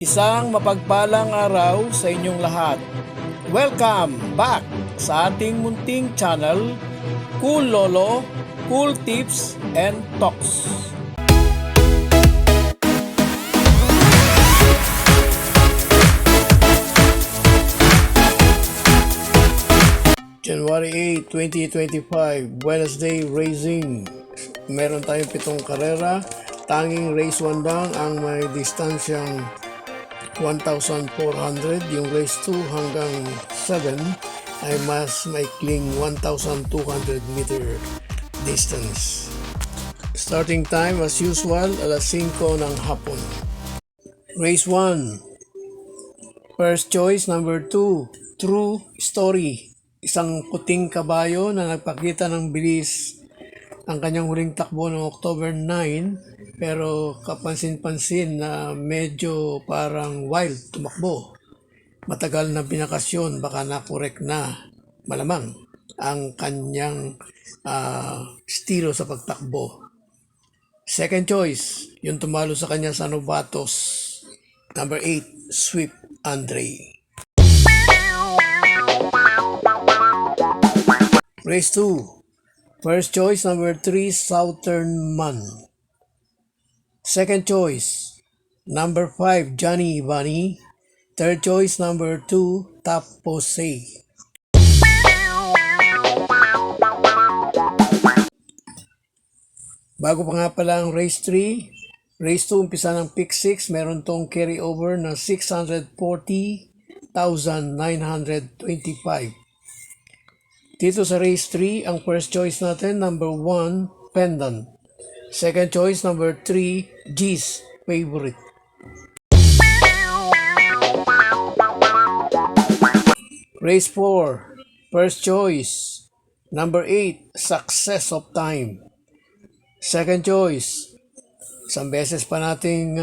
Isang mapagpalang araw sa inyong lahat. Welcome back sa ating munting channel, Cool Lolo, Cool Tips and Talks. January 8, 2025, Wednesday Racing. Meron tayong 7 karera. Tanging race 1 lang ang may distansyang 1,400. Yung race 2 hanggang 7 ay mas maikling 1,200 meter distance. Starting time as usual, alas 5 ng hapon. Race 1. First choice, number 2, True Story. Isang puting kabayo na nagpakita ng bilis ang kanyang huling takbo noong October 9, pero kapansin-pansin na medyo parang wild tumakbo. Matagal na binakasyon, baka na-correct na malamang ang kanyang estilo sa pagtakbo. Second choice, yung tumalo sa kanya sa Novatos, number 8, Swift Andre. Race 2. First choice, number 3, Southern Man. Second choice, number 5, Johnny Bunny. Third choice, number 2, Top Pose. Bago pa nga pala ang race 3, race 2, umpisa ng pick 6, meron tong carry over na 640,925. Dito sa race 3, ang first choice natin, number 1, Pendant. Second choice, number 3, G's Favorite. Race 4, first choice, number 8, Success of Time. Second choice, isang beses pa nating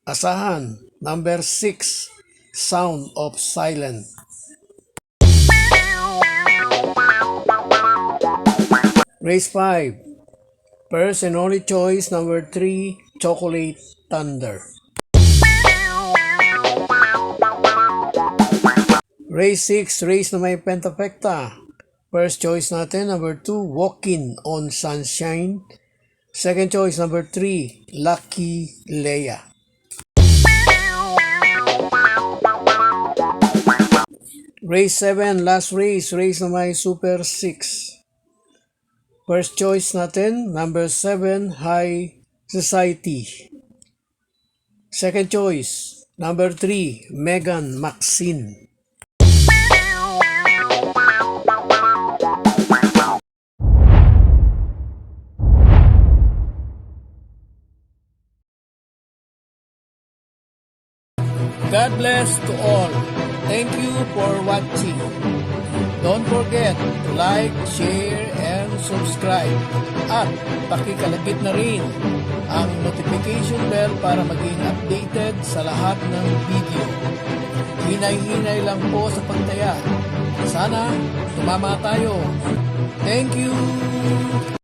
asahan, number 6, Sound of Silence. Race 5, first and only choice, number 3, Chocolate Thunder. Race 6, race na may pentafecta. First choice natin, number 2, Walking on Sunshine. Second choice, number 3, Lucky Leia. Race 7, last race, race na may Super 6. First choice natin, number 7, High Society. Second choice, number 3, Megan Maxine. God bless to all. Thank you for watching. Don't forget to like, share, and subscribe. At pakikalagit na rin ang notification bell para maging updated sa lahat ng video. Hinay-hinay lang po sa pagtaya. Sana tumama tayo. Thank you!